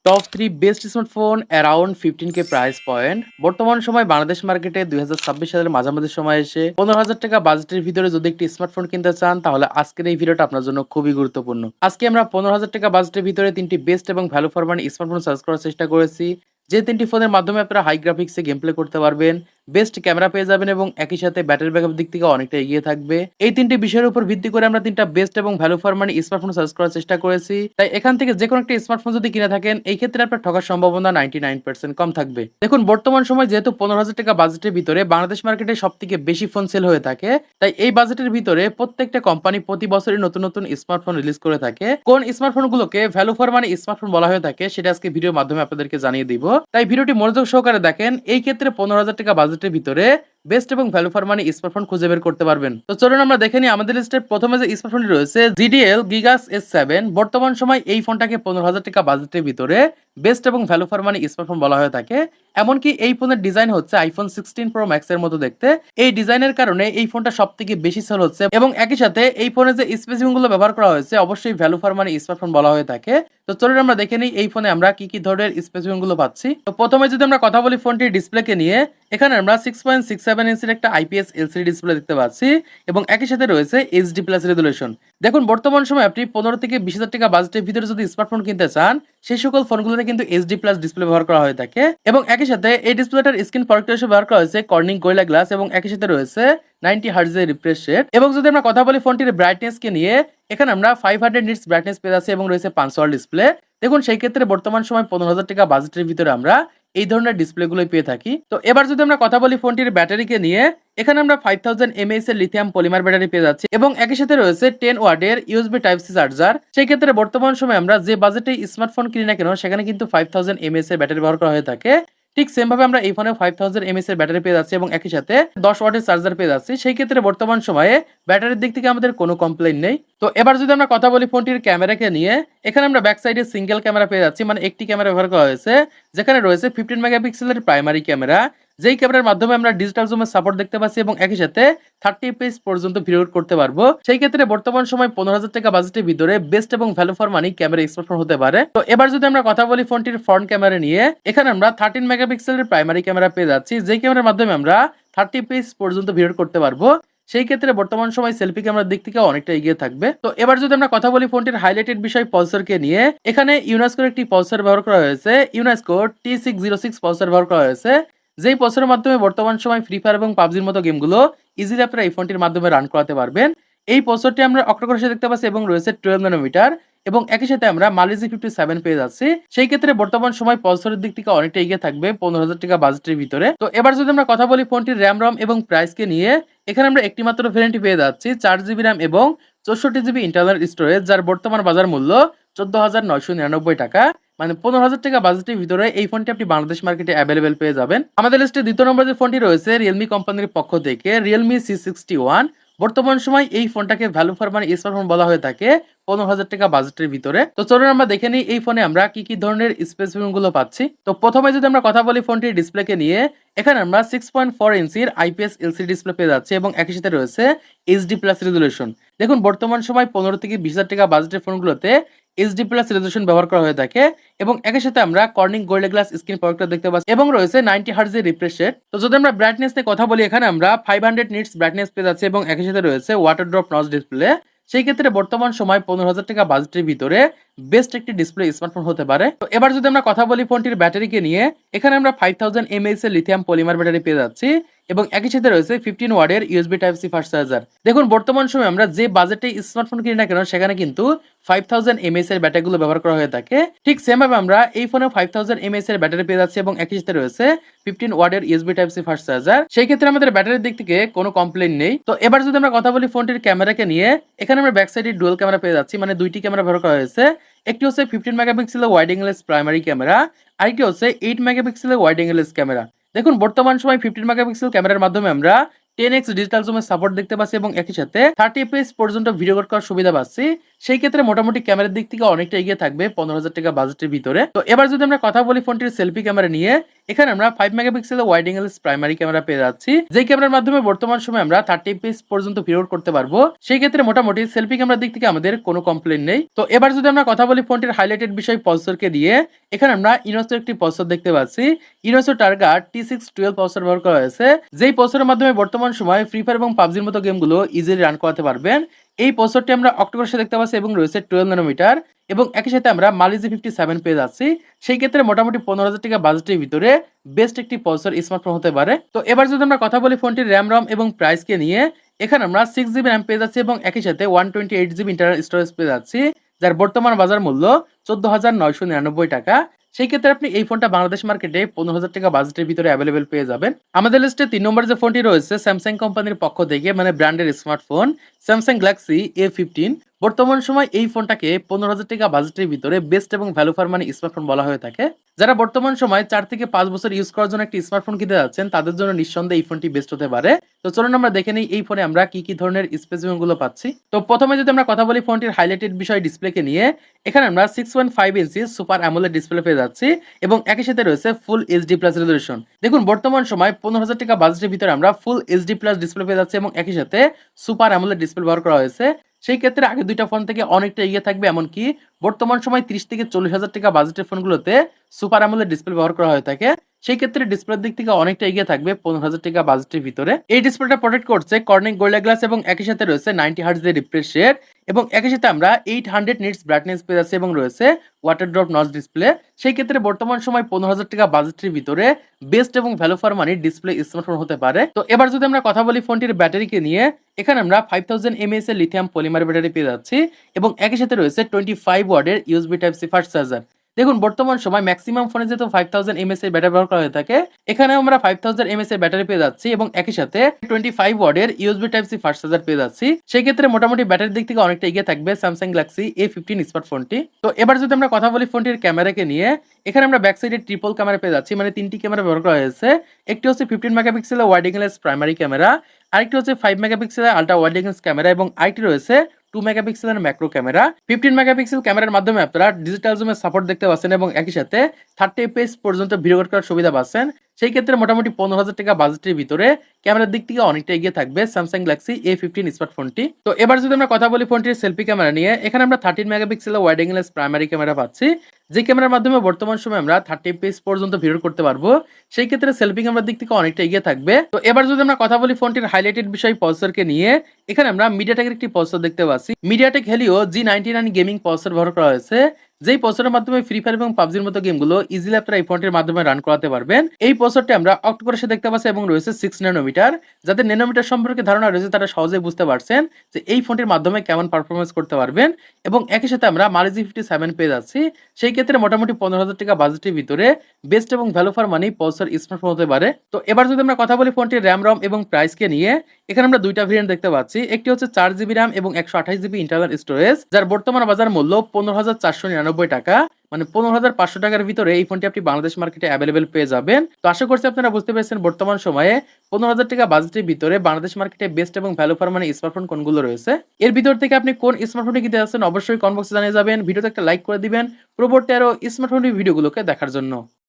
Top 3 best smartphone around 15K price point. বর্তমান সময় বাংলাদেশ মার্কেটে 2026 সালের মাঝামাঝি সময় এসে 15,000 টাকা বাজেটের ভিতরে যদি একটি স্মার্টফোন কিনতে চান তাহলে আজকের এই ভিডিওটা আপনার জন্য খুবই গুরুত্বপূর্ণ। আজকে আমরা 15,000 টাকা বাজেটের ভিতরে 3টি বেস্ট এবং value for money smartphone search করার চেষ্টা করেছি। যে 3টি ফোনের মাধ্যমে আপনারা হাই গ্রাফিক্সে গেম প্লে করতে পারবেন, বেস্ট ক্যামেরা পেয়ে যাবেন এবং একই সাথে ব্যাটারি ব্যাকআপ দিক থেকে অনেকটা এগিয়ে থাকবে। এই 3টি বিষয়ের উপর ভিত্তি করে আমরা 3টা বেস্ট এবং value for money smartphone search করার চেষ্টা করেছি। তাই এখান থেকে যে কোনো একটা স্মার্টফোন যদি কিনে থাকেন এই ক্ষেত্রে আপনার ঠকার সম্ভাবনা 99% কম থাকবে। দেখুন বর্তমান সময় যেহেতু 15,000 টাকা বাজেটের ভিতরে বাংলাদেশ মার্কেটে সবথেকে বেশি ফোন সেল হয়ে থাকে, তাই এই বাজেটের ভিতরে প্রত্যেকটা কোম্পানি প্রতি বছরই নতুন নতুন স্মার্টফোন রিলিজ করে থাকে। কোন স্মার্টফোনগুলোকে ভ্যালু ফর মানি স্মার্টফোন বলা হয়ে থাকে সেটা আজকে ভিডিওর মাধ্যমে আপনাদেরকে জানিয়ে দিব। তাই ভিডিওটি মনোযোগ সহকারে দেখেন। এই ক্ষেত্রে 15,000 টাকা বাজেটের ভিতরে বেস্ট এবং ভ্যালু ফর মানি স্মার্টফোন খুঁজে বের করতে পারবেন। তো চলুন আমরা দেখে নিই। আমাদের লিস্টের প্রথমে যে স্মার্টফোনটি রয়েছে জিডিএল গিগাস S7। বর্তমান সময় এই ফোনটাকে 15,000 টাকা বাজেটের ভিতরে বেস্ট এবং ভ্যালু ফর মানি স্মার্টফোন বলা হয়ে থাকে। এমনকি এই ফোনের ডিজাইন হচ্ছে আইফোন 16 প্রো ম্যাক্স এর মতো দেখতে। এই ডিজাইনের কারণে এই ফোনটা সবথেকে বেশি সেল হচ্ছে এবং একই সাথে এই ফোনে যে স্পেসিফিকেশনগুলো ব্যবহার করা হয়েছে অবশ্যই ভ্যালু ফর মানি স্মার্টফোন বলা হয়ে থাকে। তো চলুন আমরা দেখে নিই এই ফোনে আমরা কি কি ধরনের স্পেসিফিকেশনগুলো পাচ্ছি। তো প্রথমে যদি আমরা কথা বলি ফোনটির ডিসপ্লেকে নিয়ে, এখানে আমরা 6.67 ইঞ্চির একটা IPS LCD ডিসপ্লে দেখতে পাচ্ছি এবং একই সাথে রয়েছে HD প্লাস রেজুলেশন। দেখুন বর্তমান সময় আপনি 15 থেকে 20,000 টাকা বাজেটের ভিতরে যদি স্মার্টফোন কিনতে চান সেই সকল ফোনগুলোতে কিন্তু HD প্লাস ডিসপ্লে ব্যবহার করা হয়ে থাকে এবং একই সাথে এই ডিসপ্লেটার স্ক্রিন প্রোটেক্টর হিসেবে ব্যবহার করা হয়েছে কর্নিং গোরিলা গ্লাস এবং একই সাথে রয়েছে 90 হার্টজের রিফ্রেশ রেট। এবং যদি আমরা কথা বলি ফোনটির ব্রাইটনেসকে নিয়ে, এখানে আমরা 500 নিটস ব্রাইটনেস পেয়ে যাচ্ছি এবং রয়েছে 5 ওয়াট ডিসপ্লে। দেখুন সেই ক্ষেত্রে বর্তমান সময় 15,000 টাকা বাজেটের ভিতরে আমরা এই ধরনের ডিসপ্লেগুলোই পেয়ে থাকি। তো এবার যদি আমরা কথা বলি ফোনটির ব্যাটারিকে নিয়ে, এখানে আমরা 5000 mAh এর লিথিয়াম পলিমার ব্যাটারি পেয়ে যাচ্ছি এবং একই সাথে রয়েছে 10 ওয়াটের USB টাইপ সি চার্জার। সেই ক্ষেত্রে বর্তমান সময় আমরা যে বাজেটে স্মার্টফোন কিনি না কেন সেখানে কিন্তু 5000 mAh এর ব্যাটারি ব্যবহার করা হয়ে থাকে। ঠিক সেম ভাবে আমরা এই ফোনে 5000 mAh এর ব্যাটারি পেয়ে যাচ্ছি এবং একই সাথে 10 ওয়াটের চার্জার পেয়ে যাচ্ছি। সেই ক্ষেত্রে বর্তমান সময়ে ব্যাটারির দিক থেকে আমাদের কোনো কমপ্লেইন নেই। তো এবার যদি আমরা কথা বলি ফোনটির ক্যামেরাকে নিয়ে, এখানে আমরা ব্যাক সাইডে সিঙ্গেল ক্যামেরা পেয়ে যাচ্ছি, মানে একটি ক্যামেরা ব্যবহার করা হয়েছে যেখানে রয়েছে 15 মেগাপিক্সেলের প্রাইমারি ক্যামেরা, যেই ক্যামেরার মাধ্যমে আমরা ডিজিটাল জুমের সাপোর্ট দেখতে পাচ্ছি এবং একই সাথে 30 fps পর্যন্ত ভিডিও করতে পারবো। সেই ক্ষেত্রে বর্তমান সময় 15,000 টাকা বাজেটের ভিতরে বেস্ট এবং value for money camera smartphone হতে পারে। তো এবার যদি আমরা কথা বলি ফোনটির ফ্রন্ট ক্যামেরা নিয়ে, এখানে আমরা 13 মেগাপিক্সেলের প্রাইমারি ক্যামেরা পেয়ে যাচ্ছি, যেই ক্যামেরার মাধ্যমে আমরা 30 fps পর্যন্ত ভিডিও করতে পারবো। সেই ক্ষেত্রে বর্তমান সময় সেলফি ক্যামেরার দিক থেকে অনেকটা এগিয়ে থাকবে। তো এবার যদি আমরা কথা বলি ফোনটির হাইলাইটেড বিষয় পলসারকে নিয়ে, এখানে ইউনেস্কোর একটি পলসার ব্যবহার করা হয়েছে, ইউনেস্কো T606 পলসার ব্যবহার করা হয়েছে, যেই পলসারের মাধ্যমে বর্তমান সময় ফ্রি ফায়ার এবং পাবজির মতো গেমগুলো ইজিলি আপনারা এই ফোনটির মাধ্যমে রান করাতে পারবেন। এই পলসারটি আমরা অক্টোকোরের দেখতে পাচ্ছি এবং রয়েছে 12 ন্যানোমিটার এবং একই সাথে আমরা মালিজি 57 পেয়ে যাচ্ছি। সেই ক্ষেত্রে বর্তমান সময় পলসারের দিক থেকে অনেকটা এগিয়ে থাকবে 15,000 টাকা বাজেটের ভিতরে। তো এবার যদি আমরা কথা বলি ফোনটির র্যাম রম এবং প্রাইসকে নিয়ে, এখানে আমরা একটি মাত্র ভ্যারিয়েন্টই পেয়ে যাচ্ছি 4GB র্যাম এবং 64GB ইন্টারনাল স্টোরেজ, যার বর্তমান বাজার মূল্য 14,999 টাকা, মানে 15,000 টাকা বাজেটের ভিতরে এই ফোনটি আপনি বাংলাদেশ মার্কেটে অ্যাভেলেবেল পেয়ে যাবেন। আমাদের লিস্টে দ্বিতীয় নম্বর যে ফোনটি রয়েছে রিয়েলমি কোম্পানির পক্ষ থেকে রিয়েলমি C61। বর্তমান সময় এই ফোনটাকে ভ্যালু ফর মানি স্মার্টফোন বলা হয়ে থাকে 15,000 টাকা বাজেটের ভিতরে। তো চলুন আমরা দেখে নিই এই ফোনে আমরা কি কি ধরনের স্পেসিফিকেশন গুলো পাচ্ছি। তো প্রথমে যদি আমরা কথা বলি ফোনটির ডিসপ্লেকে নিয়ে, এখানে আমরা 6.4 ইঞ্চির IPS LCD ডিসপ্লে পেয়ে যাচ্ছি এবং একই সাথে রয়েছে HD প্লাস রেজুলেশন। দেখুন বর্তমান সময় 15 থেকে 20,000 টাকা বাজেটের ফোনগুলোতে HD প্লাস রেজুলেশন ব্যবহার করা হয়ে থাকে এবং একই সাথে আমরা Corning gorilla glass screen protector দেখতে পাচ্ছি এবং রয়েছে 90 হার্টজের রিফ্রেশ রেট। তো যদি আমরা ব্রাইটনেস নিয়ে কথা বলি, এখানে আমরা 500 নিটস ব্রাইটনেস পেয়ে যাচ্ছি এবং একই সাথে রয়েছে ওয়াটার ড্রপ নচ ডিসপ্লে। সেই ক্ষেত্রে বর্তমান সময় 15,000 টাকা বাজেটের ভিতরে বেস্ট একটি ডিসপ্লে স্মার্টফোন হতে পারে। তো এবার যদি আমরা কথা বলি ফোনটির ব্যাটারিকে নিয়ে, এখানে আমরা 5000 mAh এর লিথিয়াম পলিমার ব্যাটারি পেয়ে যাচ্ছি এবং একই সাথে রয়েছে 15 ওয়াটের USB type C fast charger. দেখুন বর্তমান সময় আমরা যে বাজেটে স্মার্টফোন কিনি না কেন সেখানে কিন্তু 5000 mAh এর ব্যাটারিগুলো ব্যবহার করা হয়ে থাকে। ঠিক সেম ভাবে আমরা এই ফোনে 5000 mAh এর ব্যাটারি পেয়ে যাচ্ছি এবং একই সাথে রয়েছে 15 ওয়াটের USB type C fast charger. সেই ক্ষেত্রে আমাদের ব্যাটারির দিক থেকে কোনো কমপ্লেইন নেই। তো এবার যদি আমরা কথা বলি ফোনটির ক্যামেরাকে নিয়ে, এখানে আমরা ব্যাক সাইডে ডুয়াল ক্যামেরা পেয়ে যাচ্ছি, মানে দুইটি ক্যামেরা ব্যবহার করা হয়েছে। একটি হচ্ছে 15 মেগাপিক্সেলের ওয়াইড অ্যাঙ্গেল প্রাইমারি ক্যামেরা, আরেকটি হচ্ছে 8 মেগাপিক্সেলের ওয়াইড অ্যাঙ্গেল ক্যামেরা। দেখুন বর্তমান সময় 15 মেগাপিক্সেল ক্যামেরার মাধ্যমে আমরা 10x ডিজিটাল জুমের সাপোর্ট দেখতে পাচ্ছি এবং একই সাথে 30 fps পর্যন্ত ভিডিও রেকর্ড করার সুবিধা পাচ্ছি। সেই ক্ষেত্রে মোটামুটি ক্যামেরার দিক থেকে অনেকটা এগিয়ে থাকবে 15,000 টাকা বাজেটের ভিতরে। তো এবার যদি আমরা কথা বলি ফোনটির সেলফি ক্যামেরা নিয়ে, এখানে আমরা 5 মেগাপিক্সেলের ওয়াইড অ্যাঙ্গেল প্রাইমারি ক্যামেরা পেয়ে যাচ্ছি, যেই ক্যামেরার মাধ্যমে বর্তমান সময়ে আমরা 30 এফপিএস পর্যন্ত ভিডিও করতে পারবো। সেই ক্ষেত্রে মোটামুটি সেলফি ক্যামেরার দিক থেকে আমাদের কোনো কমপ্লেইন নেই। তো এবার যদি আমরা কথা বলি ফোনটির হাইলাইটেড বিষয় প্রসেসরকে নিয়ে, এখানে আমরা ইনোসোর একটি প্রসেসর দেখতে পাচ্ছি। ইনোসো টার্গেট T612 প্রসেসর ব্যবহার করা হয়েছে, যেই প্রসেসরের মাধ্যমে বর্তমান সময়ে ফ্রি ফায়ার এবং পাবজির মতো গেমগুলো ইজিলি রান করাতে পারবেন। এই প্রসেসরটি আমরা অক্টোকোর দেখতে পাচ্ছি এবং রয়েছে 12 ন্যানোমিটার, এবং একই সাথে আমরা মালিজি 57 পেয়ে যাচ্ছি। সেই ক্ষেত্রে মোটামুটি 15,000 টাকা বাজেটের ভিতরে বেস্ট একটি প্রসেসর স্মার্টফোন হতে পারে। তো এবার যদি আমরা কথা বলি ফোনটির র্যাম রম এবং প্রাইসকে নিয়ে, এখানে আমরা 6GB র্যাম পেয়ে যাচ্ছি এবং একই সাথে 128GB ইন্টারনাল স্টোরেজ পেয়ে যাচ্ছি, যার বর্তমান বাজার মূল্য 14,999 টাকা। সেই ক্ষেত্রে আপনি এই ফোনটা বাংলাদেশ মার্কেটে 15,000 টাকা বাজেটের ভিতরে অ্যাভেলেবেল পেয়ে যাবেন। আমাদের লিস্টে 3 নম্বর যে ফোনটি রয়েছে স্যামসাং কোম্পানির পক্ষ থেকে, মানে ব্র্যান্ডের স্মার্টফোন স্যামসাং গ্যালাক্সি A15। বর্তমান সময় এই ফোনটাকে 15,000 টাকা বাজেটের ভিতরে বেস্ট এবং ভ্যালু ফর মানি স্মার্টফোন বলা হয়ে থাকে। যারা বর্তমান সময় 4 থেকে 5 বছর ইউজ করার জন্য একটি স্মার্টফোন কিনতে যাচ্ছেন, তাদের জন্য নিঃসন্দেহে এই ফোনটি বেস্ট হতে পারে। তো চলুন আমরা দেখে নিই এই ফোনে আমরা কি কি ধরনের স্পেসিফিকেশন গুলো পাচ্ছি। তো প্রথমে যদি আমরা কথা বলি ফোনটির হাইলাইটেড বিষয় ডিসপ্লেকে নিয়ে, এখানে আমরা 6.5 ইঞ্চি সুপার অ্যামোলেড ডিসপ্লে পেয়ে যাচ্ছি এবং একই সাথে রয়েছে ফুল এইচডি প্লাস রেজোলিউশন। দেখুন বর্তমান সময় 15,000 টাকা বাজেটের ভিতরে আমরা ফুল এইচডি প্লাস ডিসপ্লে পেয়ে যাচ্ছি এবং একই সাথে সুপার অ্যামোলেড ডিসপ্লে ব্যবহার করা হয়েছে। সেই ক্ষেত্রে আগে দুইটা ফোন থেকে অনেকটা এগিয়ে থাকবে, এমনকি বর্তমান সময় 30 থেকে 40,000 টাকা বাজেটের ফোনগুলোতে সুপার অ্যামোলেড ডিসপ্লে ব্যবহার করা হয়ে থাকে। সেই ক্ষেত্রে ডিসপ্লের দিক থেকে অনেকটা এগিয়ে থাকবে 15,000 টাকা বাজেটের ভিতরে। এই ডিসপ্লেটা প্রোটেক্ট করছে কর্নিং গোরিলা গ্লাস এবং একই সাথে রয়েছে 90 হার্টজ এর রিফ্রেশ রেট, এবং একই সাথে আমরা 800 নিটস ব্রাইটনেস পেয়ে যাচ্ছি এবং রয়েছে ওয়াটার ড্রপ নচ ডিসপ্লে। সেই ক্ষেত্রে বর্তমান সময় 15,000 টাকা বাজেটের ভিতরে বেস্ট এবং value for money display smartphone হতে পারে। তো এবার যদি আমরা কথা বলি ফোনটির ব্যাটারিকে নিয়ে, এখানে আমরা 5000 mAh এর লিথিয়াম পলিমার ব্যাটারি পেয়ে যাচ্ছি এবং একই সাথে রয়েছে 25 ওয়াটের USB type C fast charger. দেখুন বর্তমান সময় ম্যাক্সিমাম ফোনে যেহেতু 5000 mAh এর ব্যাটারি ব্যবহার করা হয়ে থাকে, এখানে আমরা 5000 mAh এর ব্যাটারি পেয়ে যাচ্ছি এবং একই সাথে 25 ওয়াটের USB type C fast charger পেয়ে যাচ্ছি। সেই ক্ষেত্রে মোটামুটি ব্যাটারির দিক থেকে অনেকটা এগিয়ে থাকবে স্যামসাং গ্যালাক্সি A15 স্মার্টফোনটি। তো এবার যদি আমরা কথা বলি ফোনটির ক্যামেরাকে নিয়ে, এখানে আমরা ব্যাক সাইডে ট্রিপল ক্যামেরা পেয়ে যাচ্ছি, মানে 3টি ক্যামেরা ব্যবহার করা হয়েছে। একটি হচ্ছে 15 মেগাপিক্সেলের ওয়াইড অ্যাঙ্গেল প্রাইমারি ক্যামেরা, আরেকটি হচ্ছে 5 মেগাপিক্সেলের আলট্রা ওয়াইড অ্যাঙ্গেল ক্যামেরা, এবং আরেকটি রয়েছে 2 মেগাপিক্সেলের ম্যাক্রো ক্যামেরা। 15 মেগাপিক্সেল ক্যামেরার মাধ্যমে আপনারা ডিজিটাল জুমের সাপোর্ট দেখতে পাচ্ছেন এবং একই সাথে 30 এফপিএস পর্যন্ত ভিডিও রেকর্ড করার সুবিধা পাচ্ছেন। সেই ক্ষেত্রে মোটামুটি 15,000 টাকা বাজেটের ভিতরে ক্যামেরার দিক থেকে অনেকটা এগিয়ে থাকবে স্যামসাং গ্যালাক্সি A15 স্মার্টফোনটি। তো এবার যদি আমরা কথা বলি ফোনটির সেলফি ক্যামেরা নিয়ে, এখানে আমরা 13 মেগাপিক্সেলের ওয়াইড অ্যাঙ্গেল প্রাইমারি ক্যামেরা পাচ্ছি, যে ক্যামেরার মাধ্যমে বর্তমান সময় আমরা 30 এফপিএস পর্যন্ত ভিডিও করতে পারবো। সেই ক্ষেত্রে সেলফি ক্যামেরার দিক থেকে অনেকটা এগিয়ে থাকবে। তো এবার যদি আমরা কথা বলি ফোনটির হাইলাইটেড বিষয় প্রসেসরকে নিয়ে, এখানে আমরা মিডিয়াটেকের একটি প্রসেসর দেখতে পাচ্ছি। MediaTek Helio G99 gaming processor ব্যবহার করা হয়েছে, যেই প্রসেসরের মাধ্যমে ফ্রি ফায়ার এবং পাবজির মতো গেমগুলো ইজিলি আপনারা এই ফোনটির মাধ্যমে রান করাতে পারবেন। এই প্রসেসরটি আমরা অক্টোকোর দেখতে পাচ্ছি এবং রয়েছে 6 ন্যানোমিটার। যাদের ন্যানোমিটার সম্পর্কে ধারণা রয়েছে তারা সহজেই বুঝতে পারছেন যে এই ফোনটির মাধ্যমে কেমন পারফরমেন্স করতে পারবেন, এবং একই সাথে আমরা মালিজি 57 পেয়ে যাচ্ছি। সেই ক্ষেত্রে মোটামুটি 15,000 টাকা বাজেটের ভিতরে বেস্ট এবং value for money processor smartphone হতে পারে। তো এবার যদি আমরা কথা বলি ফোনটির র্যাম রম এবং প্রাইসকে নিয়ে, এখানে আমরা দুইটা ভেরিয়েন্ট দেখতে পাচ্ছি। একটি হচ্ছে 4GB র্যাম এবং 128GB ইন্টারনাল স্টোরেজ, যার বর্তমান বাজার মূল্য 15,499 টাকা, মানে 15,500 টাকার ভিতরে এই ফোনটি আপনি বাংলাদেশ মার্কেটে অ্যাভেলেবেল পেয়ে যাবেন। তো আশা করছি আপনারা বুঝতে পেরেছেন বর্তমান সময়ে 15,000 টাকা বাজেটের ভিতরে বাংলাদেশ মার্কেটে বেস্ট এবং ভ্যালু ফর মানি স্মার্টফোন কোনগুলো রয়েছে। এর ভিতর থেকে আপনি কোন স্মার্টফোনটি কিনতে যাচ্ছেন অবশ্যই কমেন্ট বক্সে জানিয়ে যাবেন। ভিডিওতে একটা লাইক করে দিবেন পরবর্তী আরো স্মার্টফোন ভিডিওগুলোকে দেখার জন্য।